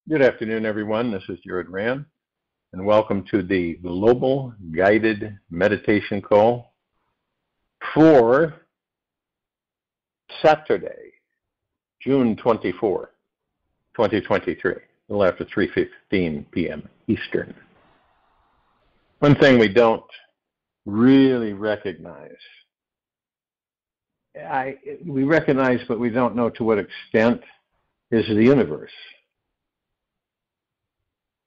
Good afternoon, everyone. This is Jared Rand, and welcome to the Global Guided Meditation Call for Saturday, June 24, 2023, a little after 3:15 p.m. Eastern. One thing we don't really recognize, we recognize but we don't know to what extent, is the universe.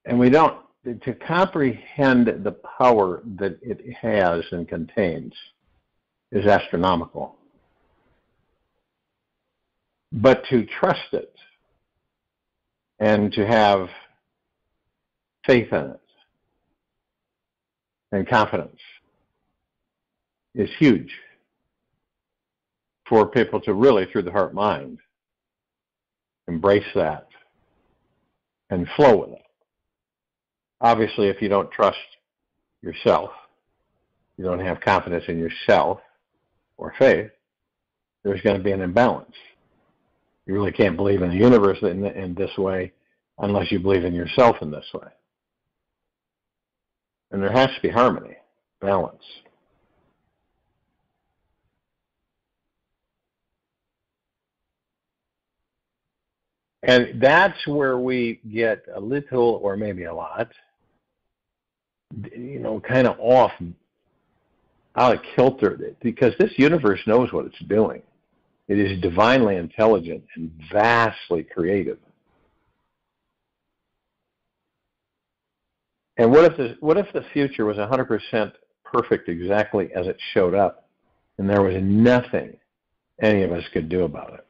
And we don't, to comprehend the power that it has and contains is astronomical. But to trust it and to have faith in it and confidence is huge for people to really, through the heart-mind, embrace that and flow with it. Obviously, if you don't trust yourself, you don't have confidence in yourself or faith, there's going to be an imbalance. You really can't believe in the universe in this way unless you believe in yourself in this way. And there has to be harmony, balance. And that's where we get a little, or maybe a lot, kind of off, out of kilter, because this universe knows what it's doing. It is divinely intelligent and vastly creative. And what if the future was 100% perfect exactly as it showed up, and there was nothing any of us could do about it?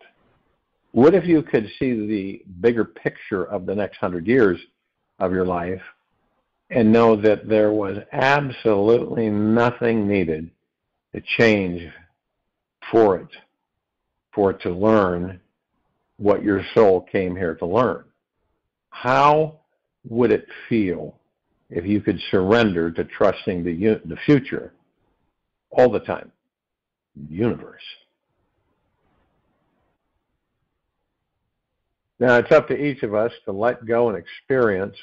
What if you could see the bigger picture of the next 100 years of your life and know that there was absolutely nothing needed to change for it to learn what your soul came here to learn? How would it feel if you could surrender to trusting the future all the time, the universe? Now, it's up to each of us to let go and experience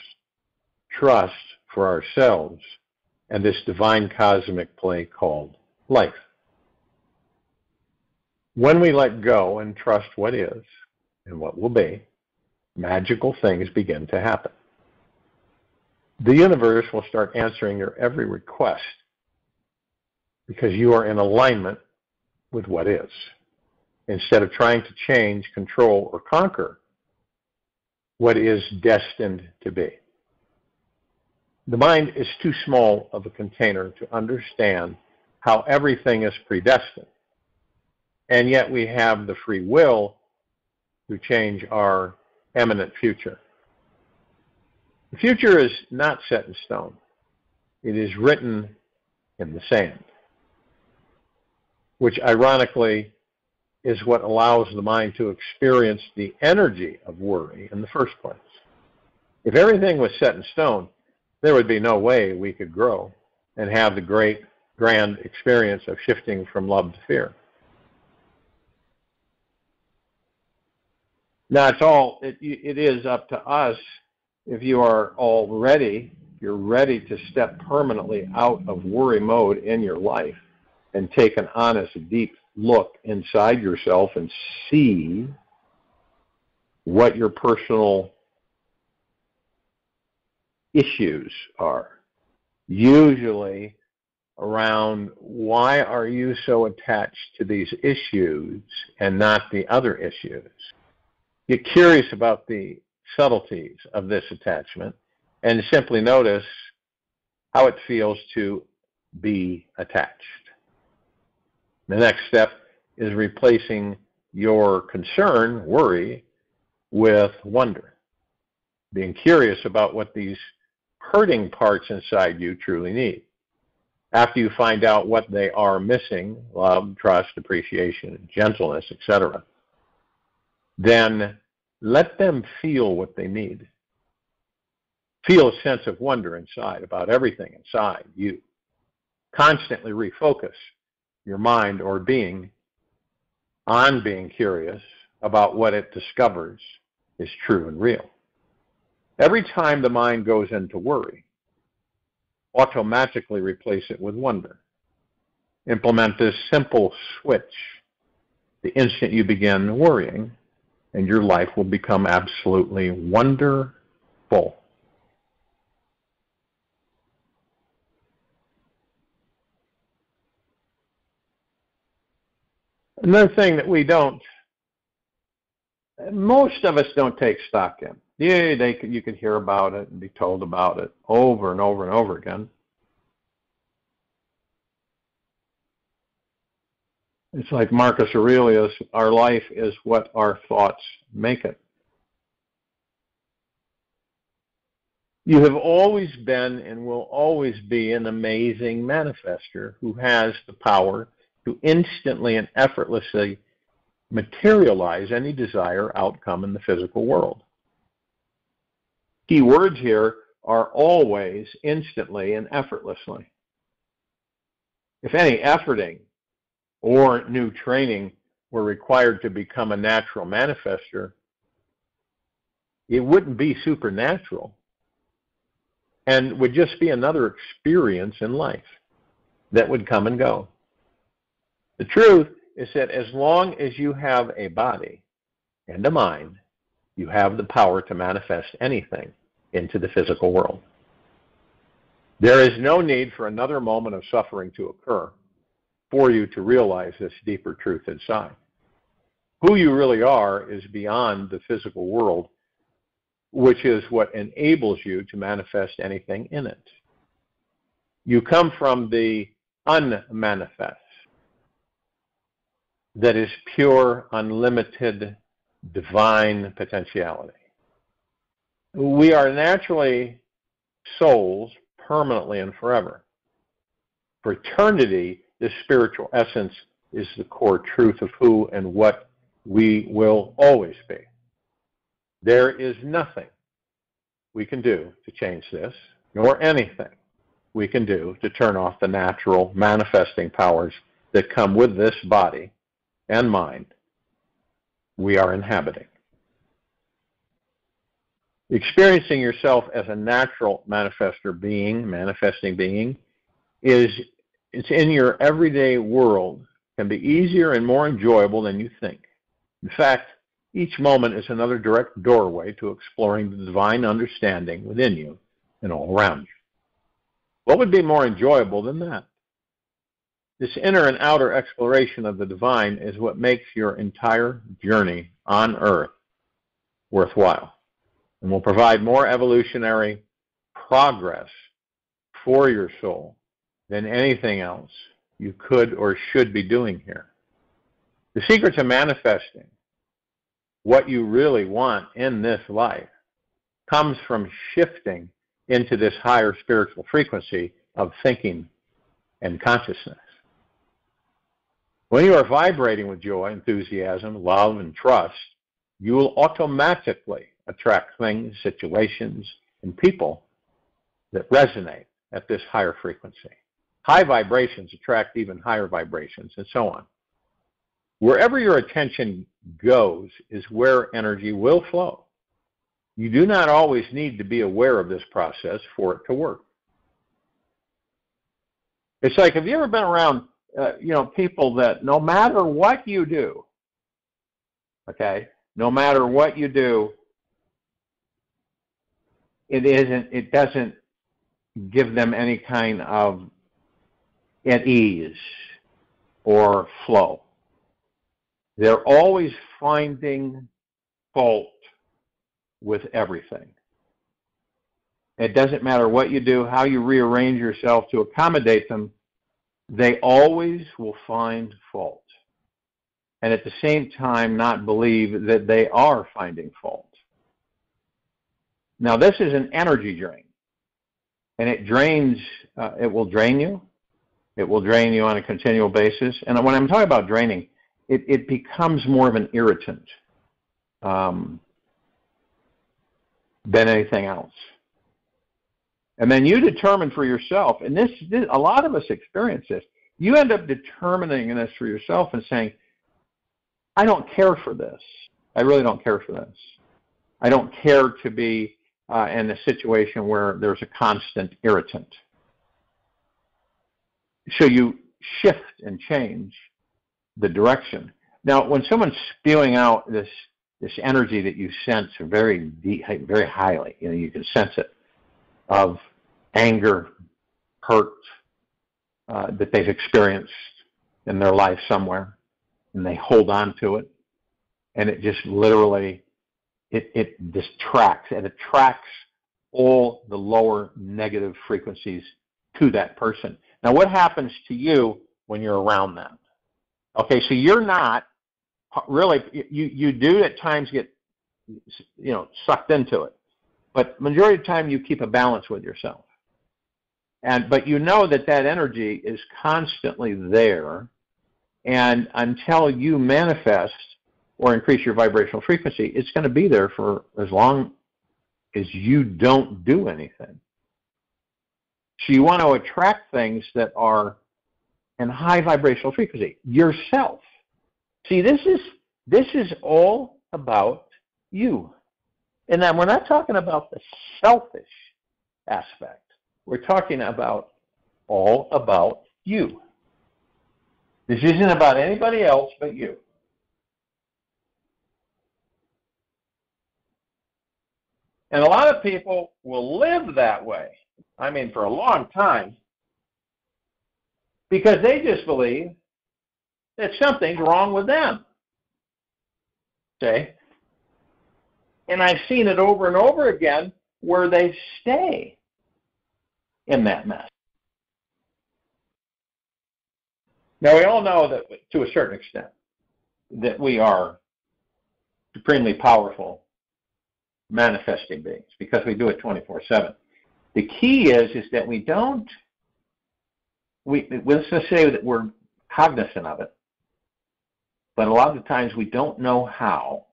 trust for ourselves and this divine cosmic play called life. When we let go and trust what is and what will be, magical things begin to happen. The universe will start answering your every request because you are in alignment with what is, instead of trying to change, control, or conquer what is destined to be. The mind is too small of a container to understand how everything is predestined, and yet we have the free will to change our imminent future. The future is not set in stone. It is written in the sand, which ironically is what allows the mind to experience the energy of worry in the first place. If everything was set in stone, there would be no way we could grow and have the great, grand experience of shifting from love to fear. Now, it is up to us if you are you're ready to step permanently out of worry mode in your life and take an honest, deep look inside yourself and see what your personal issues are. Usually around, why are you so attached to these issues and not the other issues? Get curious about the subtleties of this attachment and simply notice how it feels to be attached. The next step is replacing your concern, worry, with wonder. Being curious about what these hurting parts inside you truly need. After you find out what they are missing, love, trust, appreciation, gentleness, etc., then let them feel what they need. Feel a sense of wonder inside about everything inside you. Constantly refocus your mind or being on being curious about what it discovers is true and real. Every time the mind goes into worry, automatically replace it with wonder. Implement this simple switch the instant you begin worrying, and your life will become absolutely wonderful. Another thing that most of us don't take stock in. Yeah, you could hear about it and be told about it over and over and over again. It's like Marcus Aurelius, our life is what our thoughts make it. You have always been and will always be an amazing manifester who has the power to instantly and effortlessly materialize any desired outcome in the physical world. Key words here are always, instantly, and effortlessly. If any efforting or new training were required to become a natural manifester, it wouldn't be supernatural and would just be another experience in life that would come and go. The truth is that as long as you have a body and a mind, you have the power to manifest anything into the physical world. There is no need for another moment of suffering to occur for you to realize this deeper truth inside. Who you really are is beyond the physical world, which is what enables you to manifest anything in it. You come from the unmanifest, that is pure, unlimited, divine potentiality. We are naturally souls permanently and forever. For eternity, this spiritual essence is the core truth of who and what we will always be. There is nothing we can do to change this, nor anything we can do to turn off the natural manifesting powers that come with this body and mind we are inhabiting. Experiencing yourself as a natural manifesting being, it's in your everyday world, can be easier and more enjoyable than you think. In fact, each moment is another direct doorway to exploring the divine understanding within you and all around you. What would be more enjoyable than that? This inner and outer exploration of the divine is what makes your entire journey on Earth worthwhile and will provide more evolutionary progress for your soul than anything else you could or should be doing here. The secret to manifesting what you really want in this life comes from shifting into this higher spiritual frequency of thinking and consciousness. When you are vibrating with joy, enthusiasm, love, and trust, you will automatically attract things, situations, and people that resonate at this higher frequency. High vibrations attract even higher vibrations, and so on. Wherever your attention goes is where energy will flow. You do not always need to be aware of this process for it to work. It's like, have you ever been around people that no matter what you do, no matter what you do, it doesn't give them any kind of at ease or flow. They're always finding fault with everything. It doesn't matter what you do, how you rearrange yourself to accommodate them, they always will find fault. And at the same time, not believe that they are finding fault. Now, this is an energy drain. And it will drain you. It will drain you on a continual basis. And when I'm talking about draining, it becomes more of an irritant than anything else. And then you determine for yourself, and this a lot of us experience this, you end up determining this for yourself and saying, I don't care for this. I really don't care for this. I don't care to be in a situation where there's a constant irritant. So you shift and change the direction. Now, when someone's spewing out this energy that you sense very deep, very highly, you can sense it, of anger, hurt that they've experienced in their life somewhere, and they hold on to it, and it just literally, it distracts, and attracts all the lower negative frequencies to that person. Now, what happens to you when you're around them? Okay, so you're not really, you do at times get, sucked into it, but majority of the time you keep a balance with yourself. But you know that energy is constantly there, and until you manifest or increase your vibrational frequency, it's going to be there for as long as you don't do anything. So you want to attract things that are in high vibrational frequency. Yourself. See, this is all about you. And then we're not talking about the selfish aspect. We're talking about all about you. This isn't about anybody else but you. And a lot of people will live that way. I mean, for a long time, because they just believe that something's wrong with them. Okay? And I've seen it over and over again where they stay in that mess. Now, we all know that to a certain extent that we are supremely powerful manifesting beings because we do it 24/7. The key is that we don't, let's just say that we're cognizant of it, but a lot of the times we don't know how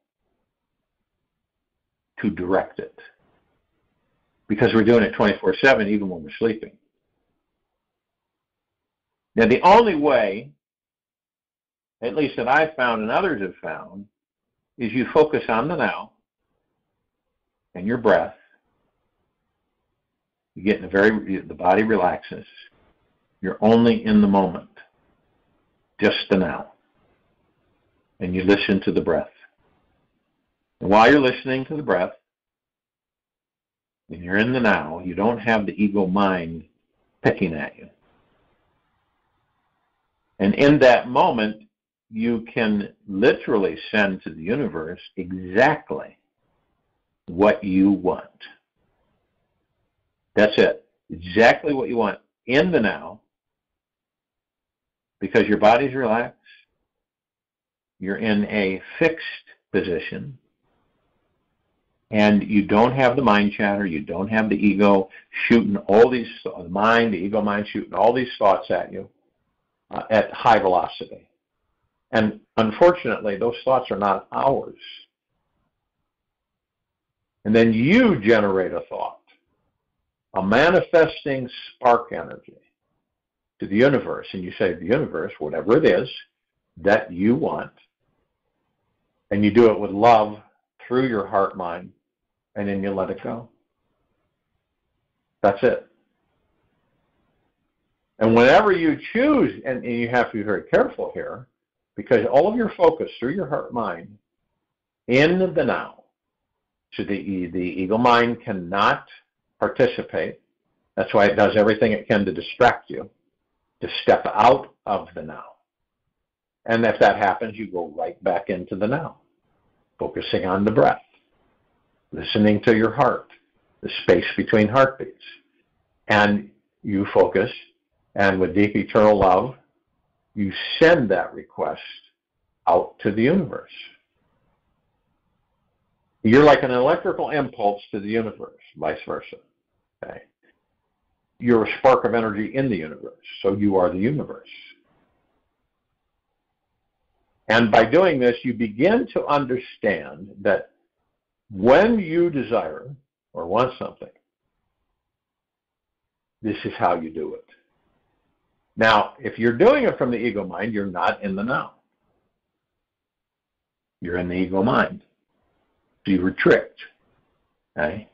to direct it because we're doing it 24/7 even when we're sleeping. Now, the only way, at least that I've found and others have found, is you focus on the now and your breath. You get in the body relaxes. You're only in the moment, just the now. And you listen to the breath. And while you're listening to the breath, and you're in the now, you don't have the ego mind picking at you. And in that moment, you can literally send to the universe exactly what you want. That's it. Exactly what you want in the now, because your body's relaxed. You're in a fixed position. And you don't have the mind chatter. You don't have the ego shooting all these, the ego mind shooting all these thoughts at you at high velocity. And unfortunately, those thoughts are not ours. And then you generate a thought, a manifesting spark energy to the universe. And you say to the universe, whatever it is that you want, and you do it with love through your heart mind, and then you let it go. That's it. And whenever you choose, and you have to be very careful here, because all of your focus through your heart mind in the now, so the ego mind cannot participate. That's why it does everything it can to distract you, to step out of the now. And if that happens, you go right back into the now, focusing on the breath, listening to your heart, the space between heartbeats. And you focus, and with deep eternal love, you send that request out to the universe. You're like an electrical impulse to the universe, vice versa. Okay? You're a spark of energy in the universe, so you are the universe. And by doing this, you begin to understand that when you desire or want something, this is how you do it. Now, if you're doing it from the ego mind, you're not in the now. You're in the ego mind. So you were tricked. Okay?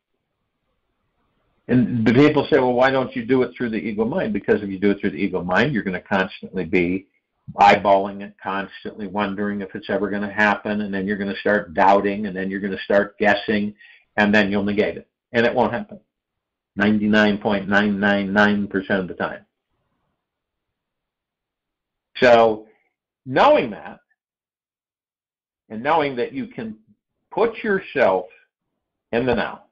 And the people say, well, why don't you do it through the ego mind? Because if you do it through the ego mind, you're going to constantly be eyeballing it, constantly wondering if it's ever going to happen, and then you're going to start doubting, and then you're going to start guessing, and then you'll negate it. And it won't happen 99.999% of the time. So knowing that, and knowing that you can put yourself in the now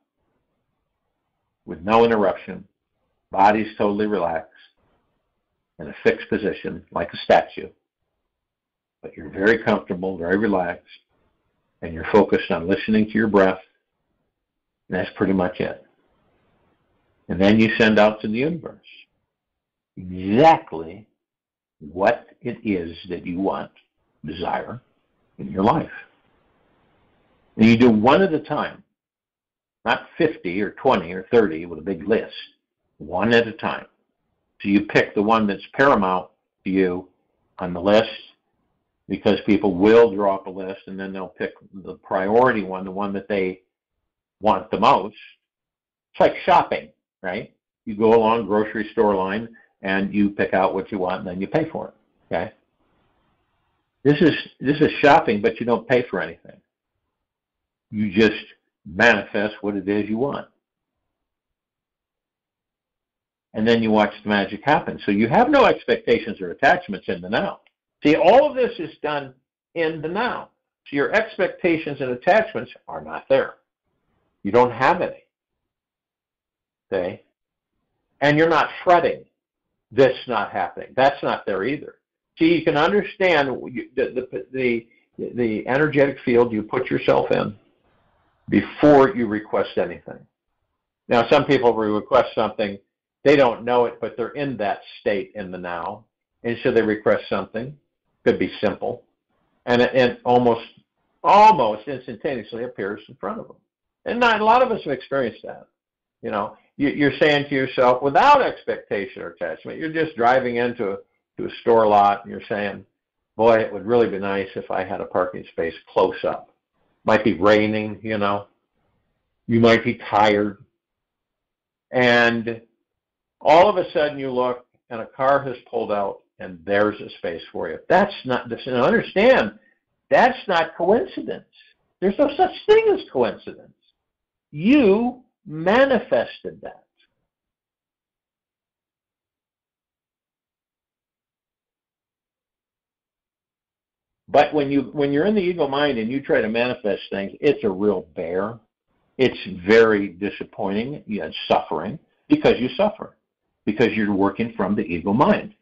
with no interruption, body's totally relaxed, in a fixed position like a statue, but you're very comfortable, very relaxed, and you're focused on listening to your breath, and that's pretty much it. And then you send out to the universe exactly what it is that you want, desire in your life. And you do one at a time, not 50 or 20 or 30 with a big list, one at a time. So you pick the one that's paramount to you on the list, because people will draw up a list and then they'll pick the priority one, the one that they want the most. It's like shopping, right? You go along grocery store line and you pick out what you want and then you pay for it, okay? This is shopping, but you don't pay for anything. You just manifest what it is you want. And then you watch the magic happen. So you have no expectations or attachments in the now. See, all of this is done in the now. So your expectations and attachments are not there. You don't have any. Okay? And you're not fretting this not happening. That's not there either. See, you can understand the energetic field you put yourself in before you request anything. Now, some people will request something, they don't know it, but they're in that state in the now, and so they request something. Could be simple, and it almost instantaneously appears in front of them. And a lot of us have experienced that. You know, you're saying to yourself, without expectation or attachment, you're just driving into a store lot, and you're saying, boy, it would really be nice if I had a parking space close up. Might be raining, you know. You might be tired. And all of a sudden you look, and a car has pulled out, and there's a space for you. That's not, understand, that's not coincidence. There's no such thing as coincidence. You manifested that. But when you're in the ego mind and you try to manifest things, it's a real bear. It's very disappointing. It's suffering because you suffer, because you're working from the ego mind.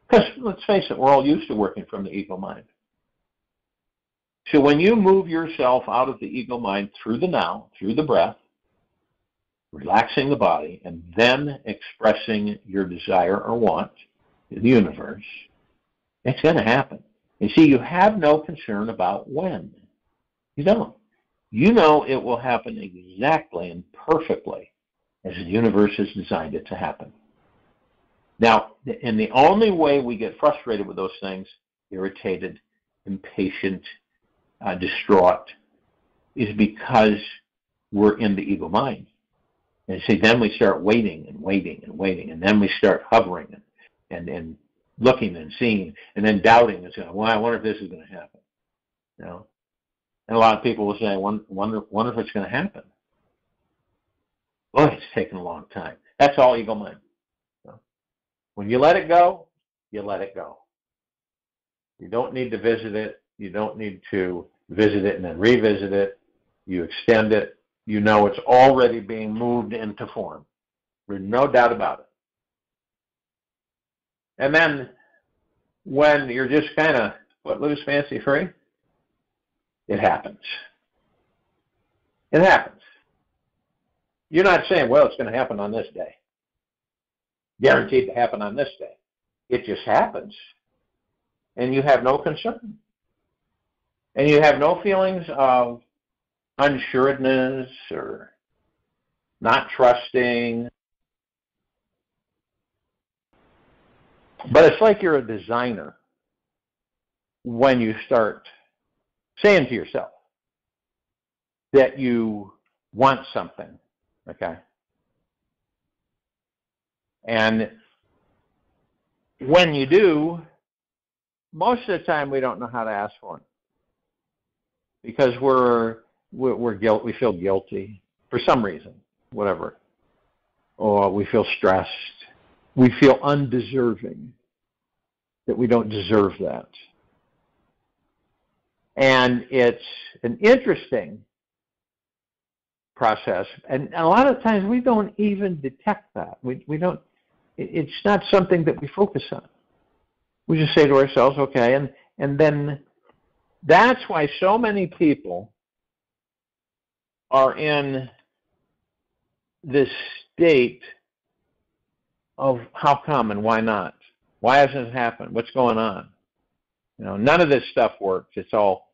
Because let's face it, we're all used to working from the ego mind. So when you move yourself out of the ego mind through the now, through the breath, relaxing the body, and then expressing your desire or want to the universe, it's going to happen. And see, you have no concern about when. You don't. You know it will happen exactly and perfectly as the universe has designed it to happen. Now, and the only way we get frustrated with those things, irritated, impatient, distraught, is because we're in the ego mind. And see, then we start waiting and waiting and waiting, and then we start hovering and looking and seeing, and then doubting and saying, well, I wonder if this is going to happen. You know? And a lot of people will say, I wonder if it's going to happen. Boy, it's taken a long time. That's all ego mind. You know? When you let it go, you let it go. You don't need to visit it. You don't need to visit it and then revisit it. You extend it. You know it's already being moved into form. There's no doubt about it. And then when you're just kind of loose, fancy, free, it happens. It happens. You're not saying, well, it's going to happen on this day. Guaranteed to happen on this day. It just happens. And you have no concern. And you have no feelings of unsureness or not trusting. But it's like you're a designer when you start saying to yourself that you want something, okay? And when you do, most of the time we don't know how to ask for it because we feel guilty for some reason, whatever, or we feel stressed, we feel undeserving, that we don't deserve that. And it's an interesting process, and a lot of times we don't even detect that. We don't. It's not something that we focus on. We just say to ourselves, okay, and then that's why so many people are in this state of how come and why not? Why hasn't it happened? What's going on? You know, none of this stuff works. It's all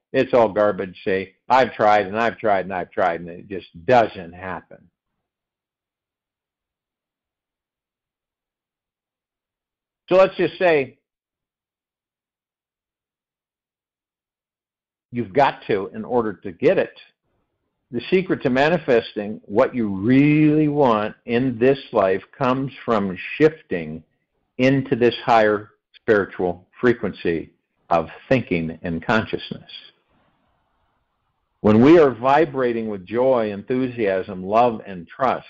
garbage. Say, I've tried and I've tried and I've tried, and it just doesn't happen. So let's just say you've got to, in order to get it. The secret to manifesting what you really want in this life comes from shifting into this higher spiritual frequency of thinking and consciousness. When we are vibrating with joy, enthusiasm, love, and trust,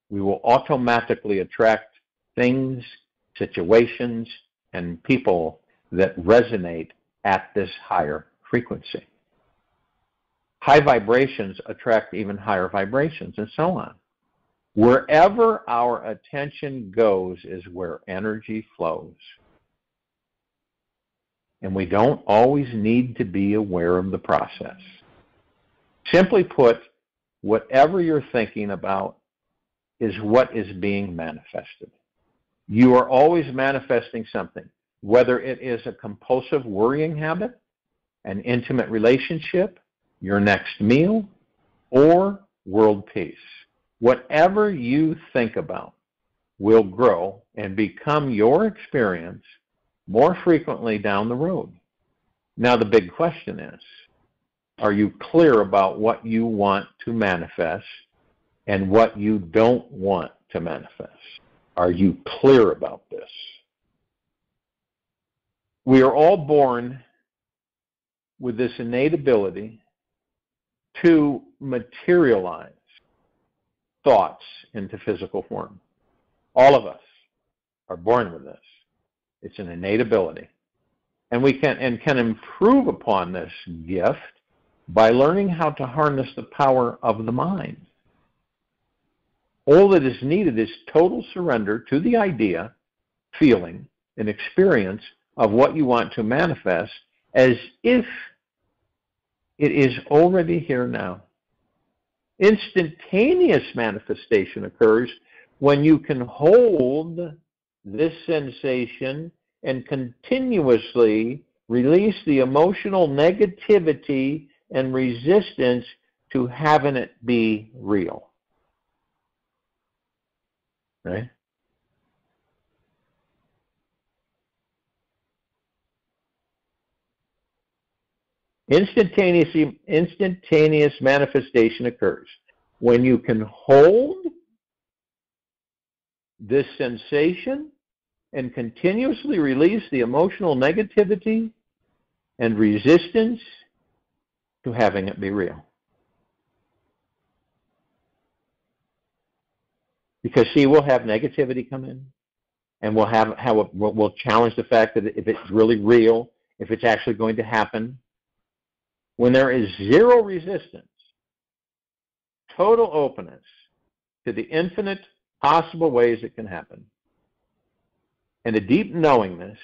we will automatically attract things, situations, and people that resonate at this higher frequency. High vibrations attract even higher vibrations, and so on. Wherever our attention goes is where energy flows. And we don't always need to be aware of the process. Simply put, whatever you're thinking about is what is being manifested. You are always manifesting something, whether it is a compulsive worrying habit, an intimate relationship, your next meal, or world peace. Whatever you think about will grow and become your experience more frequently down the road. Now the big question is, are you clear about what you want to manifest and what you don't want to manifest? Are you clear about this? We are all born with this innate ability to materialize thoughts into physical form. All of us are born with this. It's an innate ability. And we can improve upon this gift by learning how to harness the power of the mind. All that is needed is total surrender to the idea, feeling, and experience of what you want to manifest as if it is already here now. Instantaneous manifestation occurs when you can hold this sensation and continuously release the emotional negativity and resistance to having it be real. Right? Instantaneous manifestation occurs when you can hold this sensation and continuously release the emotional negativity and resistance to having it be real. Because see, we'll have negativity come in, and we'll challenge the fact that if it's really real, if it's actually going to happen. When there is zero resistance, total openness to the infinite possible ways it can happen, and a deep knowingness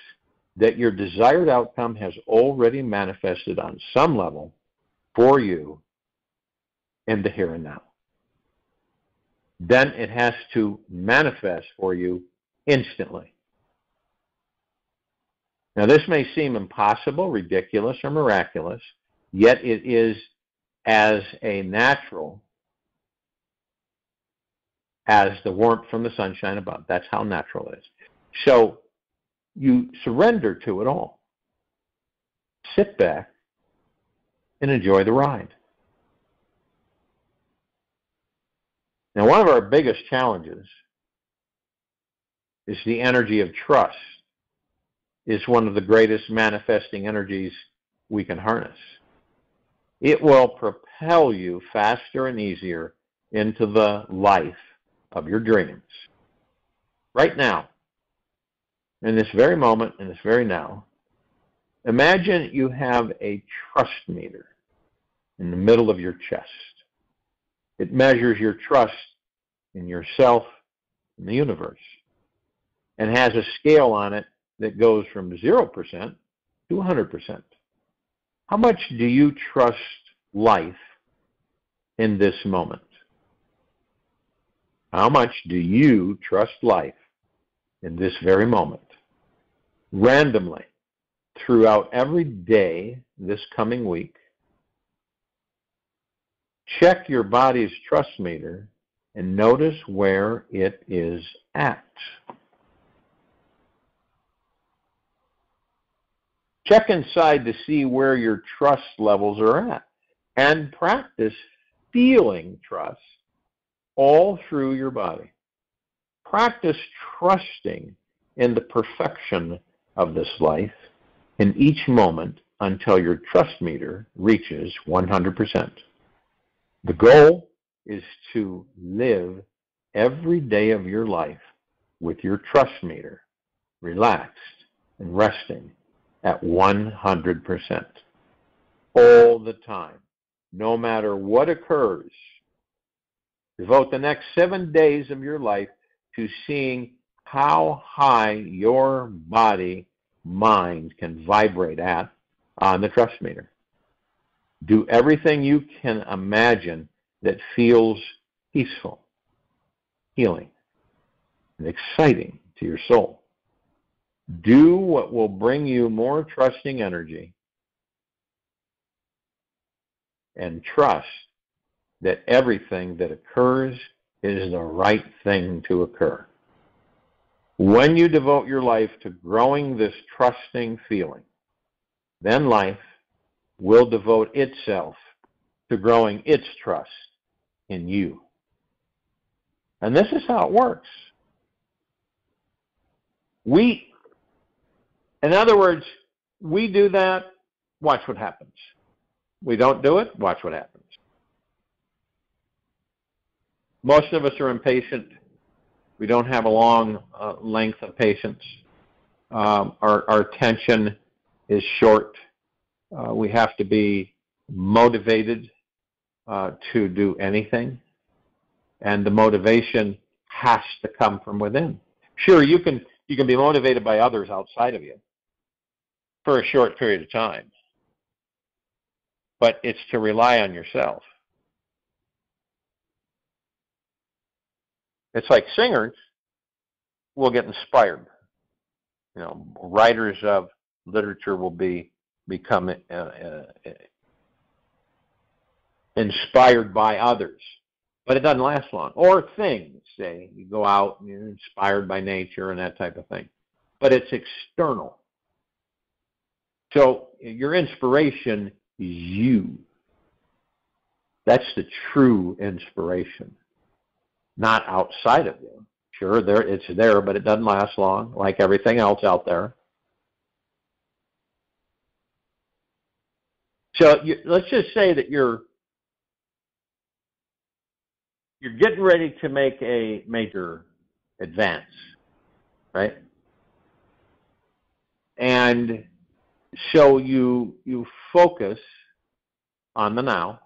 that your desired outcome has already manifested on some level for you in the here and now. Then it has to manifest for you instantly. Now this may seem impossible, ridiculous, or miraculous, yet it is as a natural as the warmth from the sunshine above. That's how natural it is. So you surrender to it all. Sit back and enjoy the ride. Now, one of our biggest challenges is the energy of trust. It's one of the greatest manifesting energies we can harness. It will propel you faster and easier into the life of your dreams. Right now, in this very moment, in this very now, imagine you have a trust meter in the middle of your chest. It measures your trust in yourself and the universe, and has a scale on it that goes from 0% to 100%. How much do you trust life in this moment? How much do you trust life in this very moment? Randomly, throughout every day this coming week, check your body's trust meter and notice where it is at. Check inside to see where your trust levels are at, and practice feeling trust all through your body. Practice trusting in the perfection of this life in each moment until your trust meter reaches 100%. The goal is to live every day of your life with your trust meter relaxed and resting at 100%. All the time, no matter what occurs. Devote the next 7 days of your life to seeing how high your body, mind can vibrate at on the trust meter. Do everything you can imagine that feels peaceful, healing, and exciting to your soul. Do what will bring you more trusting energy, and trust that everything that occurs is the right thing to occur. When you devote your life to growing this trusting feeling, then life will devote itself to growing its trust in you. And this is how it works. In other words, we do that, watch what happens. We don't do it, watch what happens. Most of us are impatient. We don't have a long length of patience. Our attention is short. We have to be motivated to do anything. And the motivation has to come from within. Sure, you can be motivated by others outside of you for a short period of time. But it's to rely on yourself. It's like singers will get inspired. You know, writers of literature will become inspired by others. But it doesn't last long. Or things, say, you go out and you're inspired by nature and that type of thing. But it's external. So your inspiration is you. That's the true inspiration, not outside of you. Sure, it's there, but it doesn't last long, like everything else out there. So let's just say that you're getting ready to make a major advance, right? And so you focus on the now,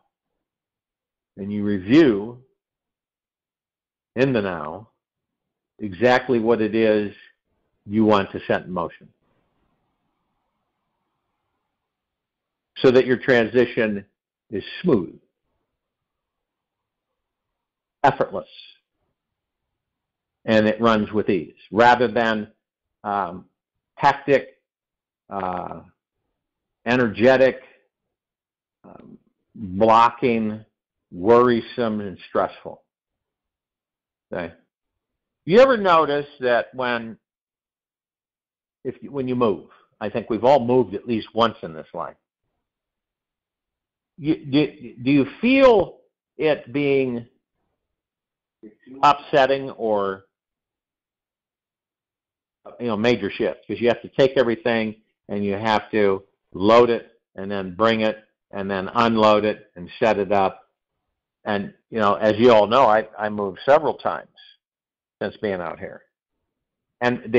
and you review in the now exactly what it is you want to set in motion, so that your transition is smooth, effortless, and it runs with ease, rather than hectic, energetic, blocking, worrisome, and stressful. Okay? You ever notice that when you move, I think we've all moved at least once in this life, do you feel it being upsetting or major shift, because you have to take everything and you have to load it and then bring it and then unload it and set it up. And, as you all know, I moved several times since being out here. And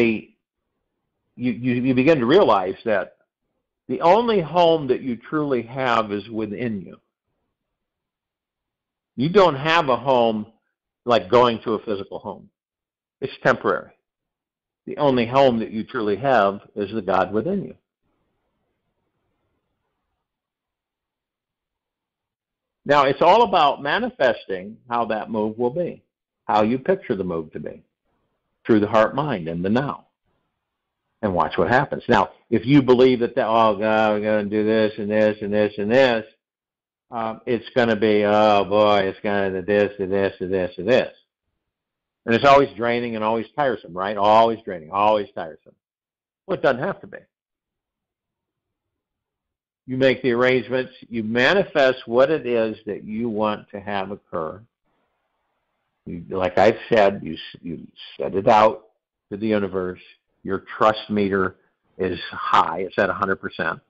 you begin to realize that the only home that you truly have is within you. You don't have a home like going to a physical home. It's temporary. The only home that you truly have is the God within you. Now, it's all about manifesting how that move will be, how you picture the move to be, through the heart, mind, and the now. And watch what happens. Now, if you believe that, oh, God, we're going to do this and this and this and this, it's going to be, oh, boy, it's going to this and this and this and this. And it's always draining and always tiresome, right? Always draining, always tiresome. Well, it doesn't have to be. You make the arrangements. You manifest what it is that you want to have occur. Like I've said, you set it out to the universe. Your trust meter is high. It's at 100%.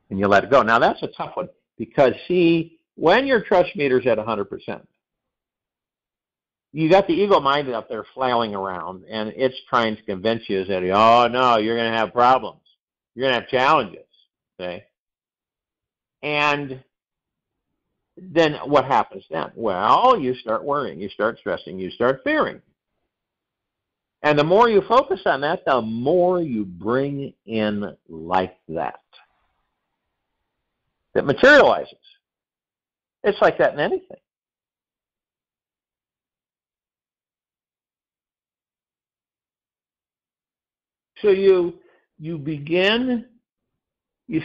And you let it go. Now, that's a tough one because, see, when your trust meter is at 100%, you got the ego mind up there flailing around, and it's trying to convince you that, oh, no, you're going to have problems. You're going to have challenges. Okay? And then what happens then? Well, you start worrying, you start stressing, you start fearing. And the more you focus on that, the more you bring in like that. That materializes. It's like that in anything. So you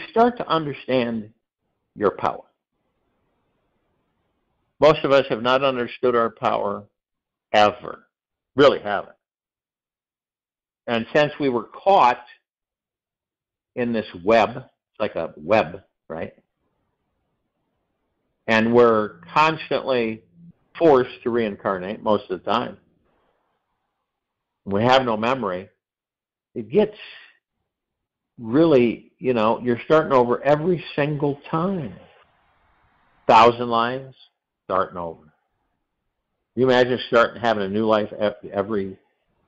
start to understand your power. Most of us have not understood our power ever. Really haven't. And since we were caught in this web, it's like a web, right? And we're constantly forced to reincarnate most of the time. We have no memory. It gets really, you're starting over every single time. 1,000 lives, starting over. You imagine having a new life every,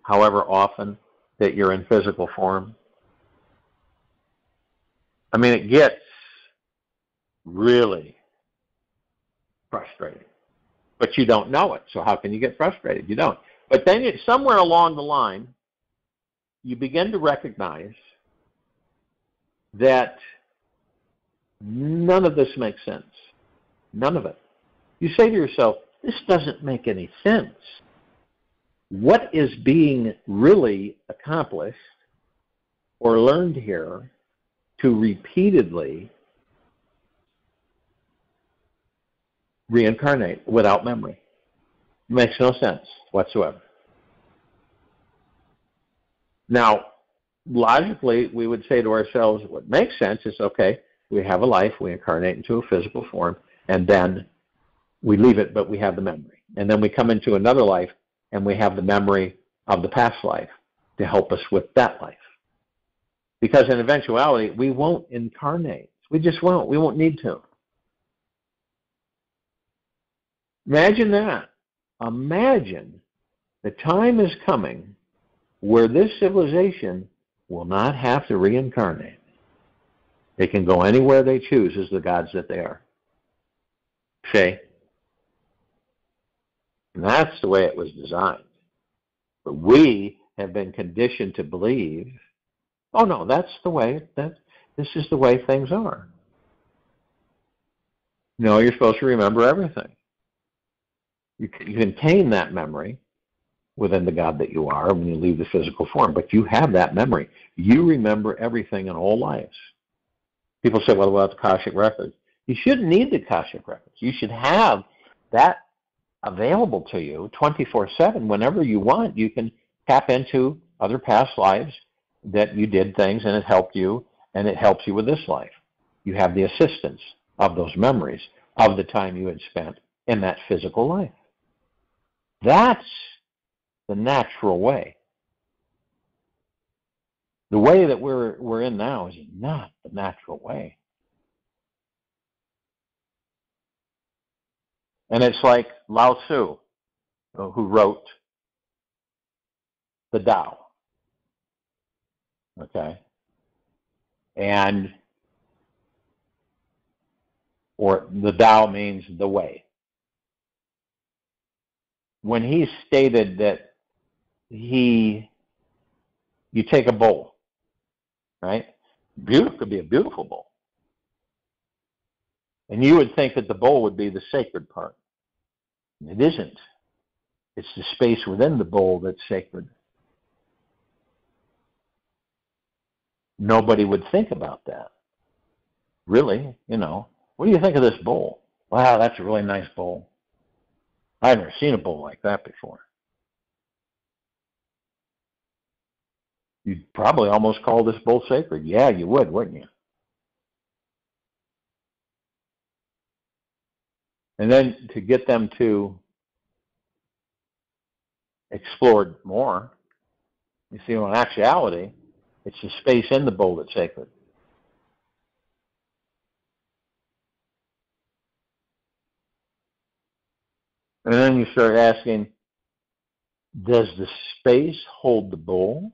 however often that you're in physical form? I mean, it gets really frustrating. But you don't know it, so how can you get frustrated? You don't. But then somewhere along the line, you begin to recognize that none of this makes sense. None of it. You say to yourself, this doesn't make any sense. What is being really accomplished or learned here to repeatedly reincarnate without memory? It makes no sense whatsoever. Now, logically, we would say to ourselves, what makes sense is, okay, we have a life, we incarnate into a physical form, and then we leave it, but we have the memory. And then we come into another life, and we have the memory of the past life to help us with that life. Because in eventuality, we won't incarnate. We just won't. We won't need to. Imagine that. Imagine the time is coming where this civilization will not have to reincarnate. They can go anywhere they choose as the gods that they are. See? And that's the way it was designed. But we have been conditioned to believe, oh no, that's the way, this is the way things are. No, you're supposed to remember everything. You contain that memory within the God that you are when you leave the physical form, but you have that memory. You remember everything in all lives. People say, well, about the Akashic records. You shouldn't need the Akashic records. You should have that available to you 24/7. Whenever you want, you can tap into other past lives that you did things and it helped you, and it helps you with this life. You have the assistance of those memories of the time you had spent in that physical life. That's the natural way. The way that we're in now is not the natural way. And it's like Lao Tzu, who wrote the Tao. Okay? Or the Tao means the way. When he stated that you take a bowl, right? Beautiful could be a beautiful bowl. And you would think that the bowl would be the sacred part. It isn't. It's the space within the bowl that's sacred. Nobody would think about that. Really, what do you think of this bowl? Wow, that's a really nice bowl. I've never seen a bowl like that before. You'd probably almost call this bowl sacred. Yeah, you would, wouldn't you? And then to get them to explore more, you see, in actuality, it's the space in the bowl that's sacred. And then you start asking, does the space hold the bowl?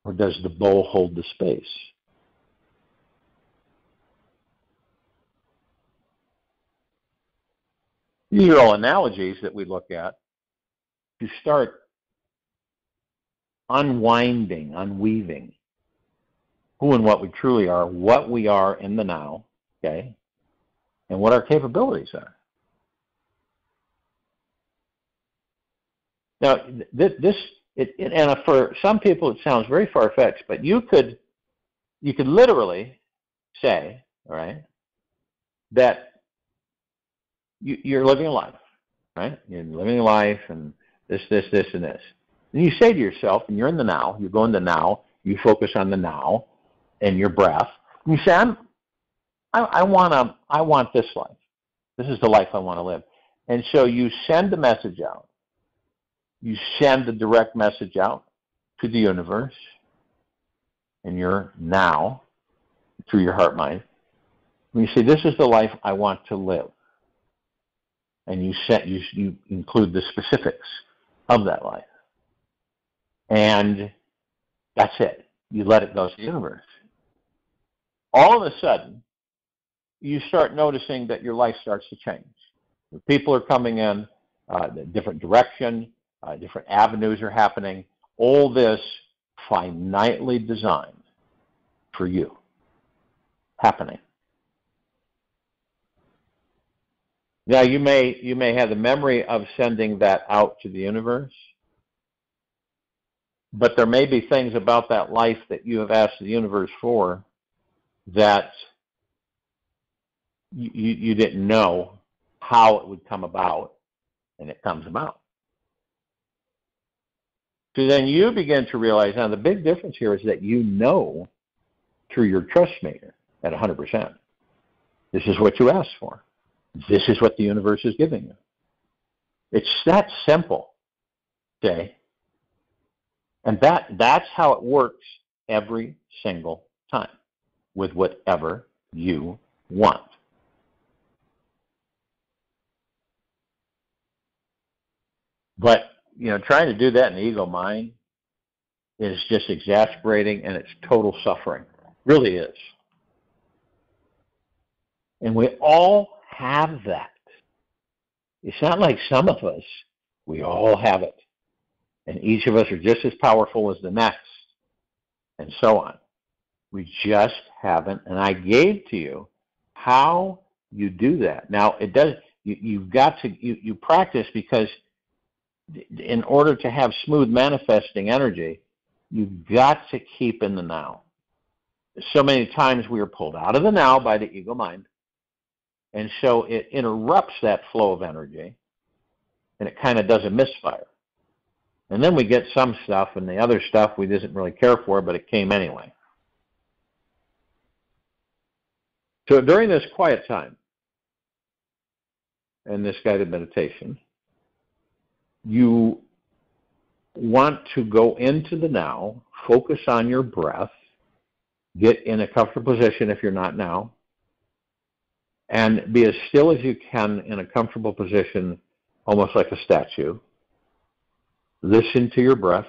Or does the bowl hold the space? These are all analogies that we look at to start unwinding, unweaving who and what we truly are, what we are in the now, okay, and what our capabilities are. Now, and for some people it sounds very far-fetched, but you could literally say, all right, that you're living a life, right? You're living a life and this, and this. And you say to yourself, and you're in the now, you go in the now, you focus on the now and your breath, and you say, I want this life. This is the life I want to live. And so you send the message out. You send the direct message out to the universe and your now through your heart mind. And you say, this is the life I want to live. And you include the specifics of that life. And that's it. You let it go to the universe. All of a sudden, you start noticing that your life starts to change. People are coming in, different direction, different avenues are happening. All this finitely designed for you happening. Now, you may have the memory of sending that out to the universe, but there may be things about that life that you have asked the universe for that you didn't know how it would come about, and it comes about. So then you begin to realize, now the big difference here is that you know through your trust meter at 100%. This is what you asked for. This is what the universe is giving you. It's that simple, okay? And that's how it works every single time with whatever you want. But, trying to do that in the ego mind is just exasperating, and it's total suffering. It really is. And we all have that. It's not like some of us. We all have it. And each of us are just as powerful as the next, and so on. We just haven't. And I gave to you how you do that. Now, it does. You've got to. You practice, because in order to have smooth manifesting energy, you've got to keep in the now. So many times we are pulled out of the now by the ego mind, and so it interrupts that flow of energy, and it kind of does a misfire. And then we get some stuff, and the other stuff we didn't really care for, but it came anyway. So during this quiet time and this guided meditation, you want to go into the now, focus on your breath, get in a comfortable position if you're not now, and be as still as you can in a comfortable position, almost like a statue. Listen to your breath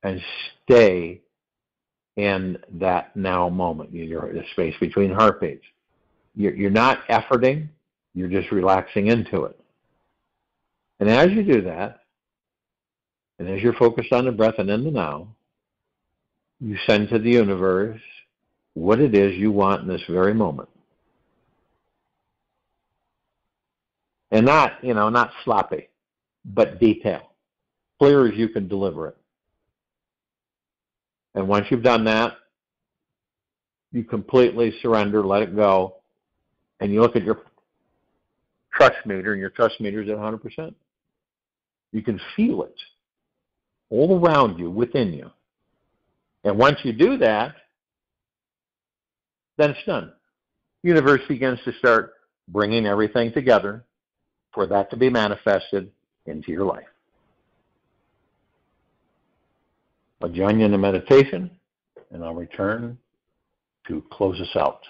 and stay in that now moment. You're the space between heartbeats. You're not efforting, you're just relaxing into it. And as you do that, and as you're focused on the breath and in the now, you send to the universe what it is you want in this very moment. And not sloppy, but detail. Clear as you can deliver it. And once you've done that, you completely surrender, let it go, and you look at your trust meter, and your trust meter is at 100%. You can feel it all around you, within you. And once you do that, then it's done. The universe begins to start bringing everything together for that to be manifested into your life. I'll join you in the meditation, and I'll return to close us out.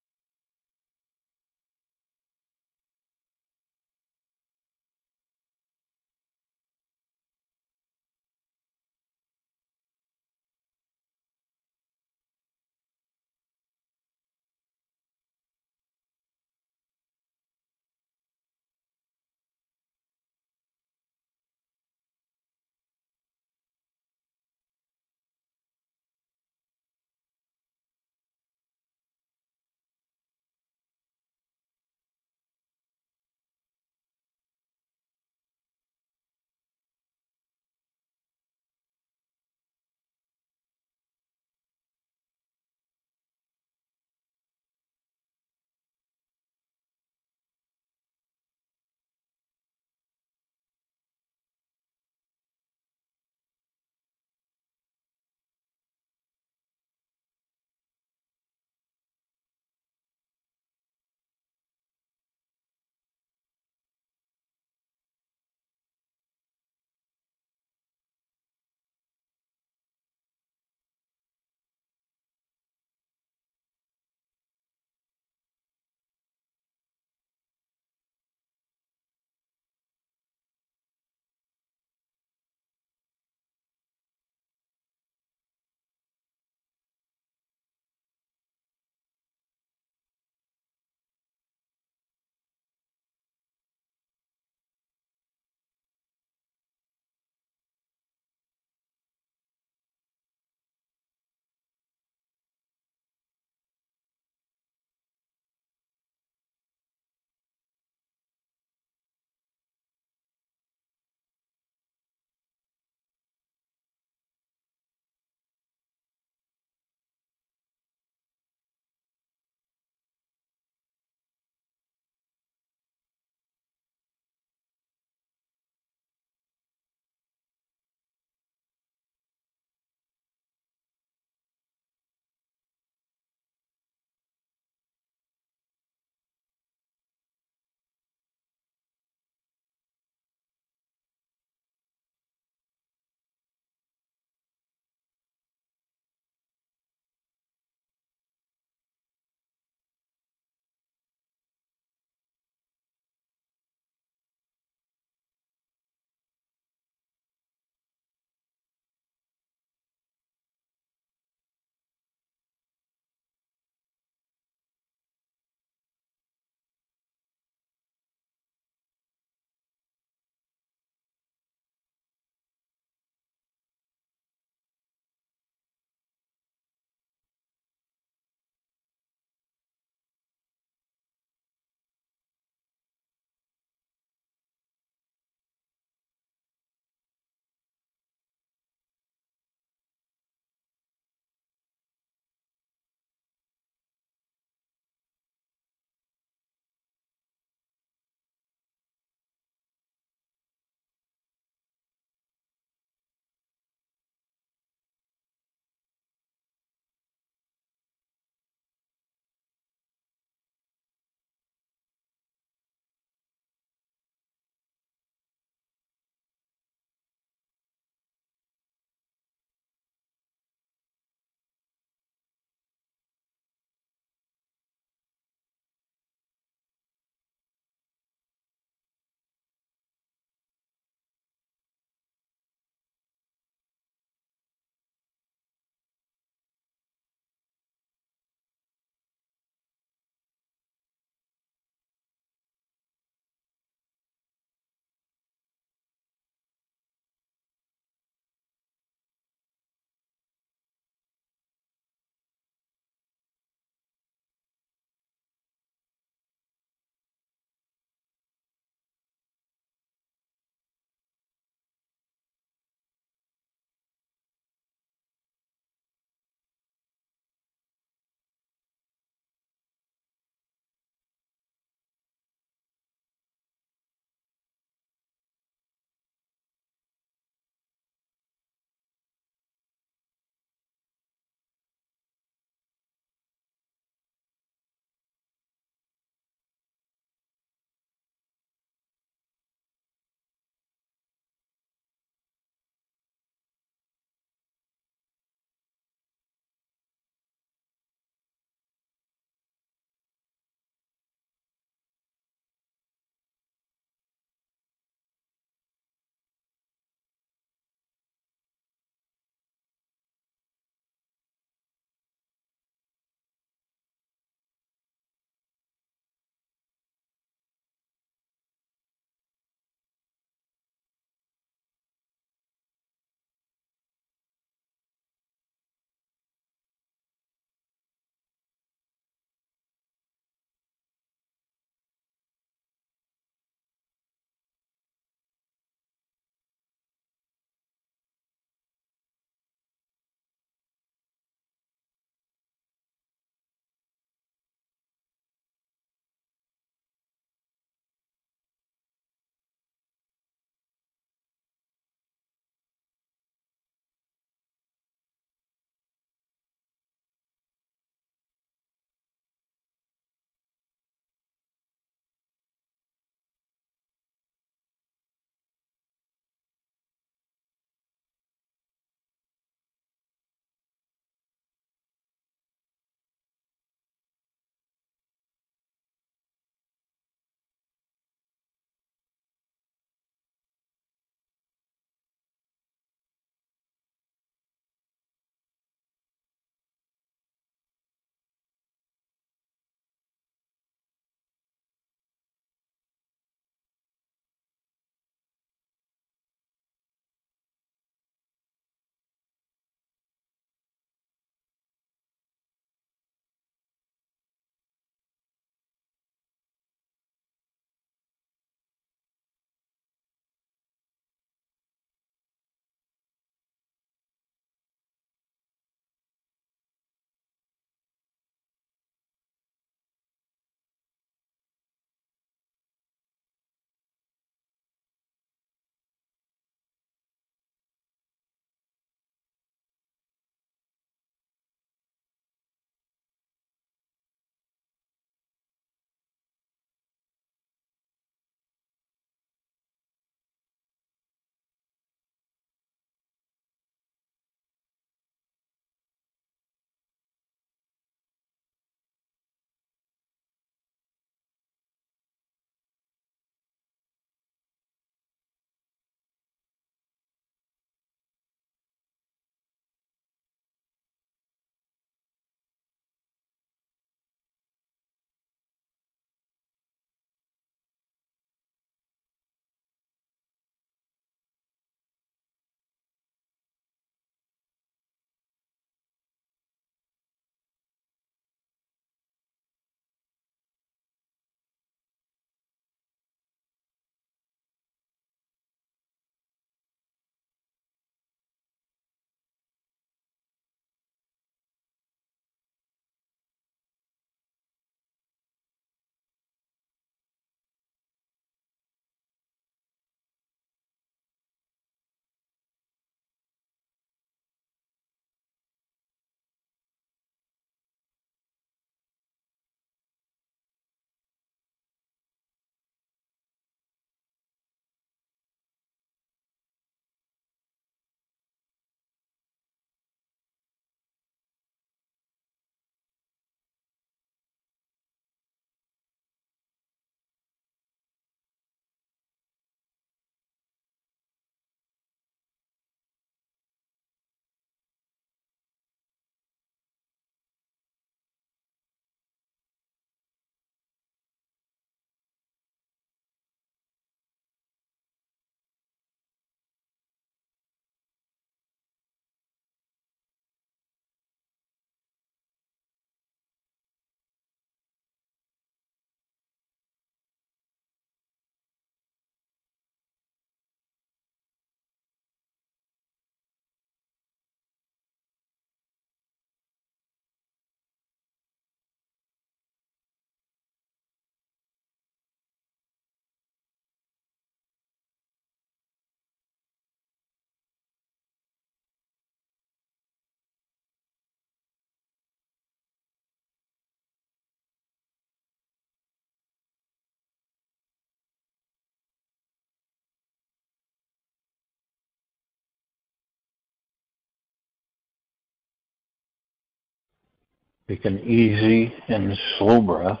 Take an easy and slow breath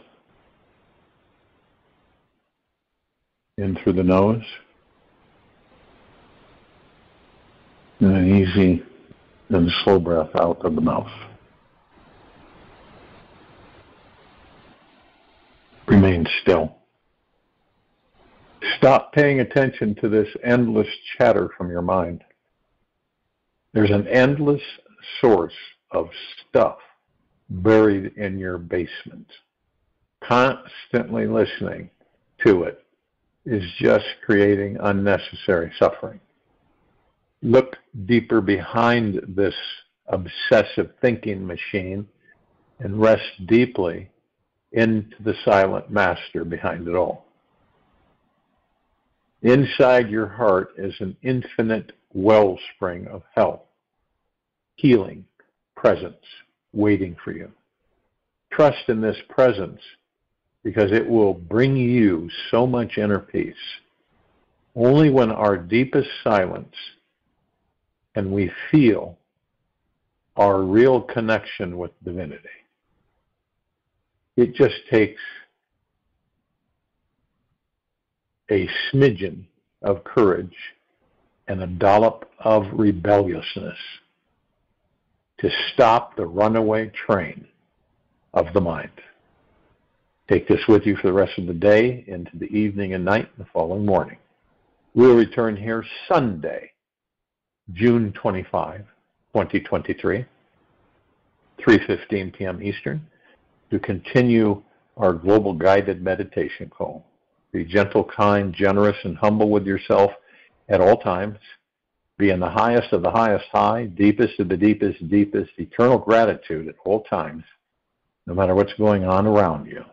in through the nose, and an easy and slow breath out of the mouth. Remain still. Stop paying attention to this endless chatter from your mind. There's an endless source of stuff buried in your basement. Constantly listening to it is just creating unnecessary suffering. Look deeper behind this obsessive thinking machine and rest deeply into the silent master behind it all. Inside your heart is an infinite wellspring of health, healing, presence, waiting for you. Trust in this presence because it will bring you so much inner peace. Only when our deepest silence can we feel our real connection with divinity. It just takes a smidgen of courage and a dollop of rebelliousness to stop the runaway train of the mind. Take this with you for the rest of the day, into the evening and night, and the following morning. We'll return here Sunday, June 25, 2023, 3:15 p.m. Eastern, to continue our global guided meditation call. Be gentle, kind, generous, and humble with yourself at all times. Be in the highest of the highest high, deepest of the deepest, eternal gratitude at all times, no matter what's going on around you.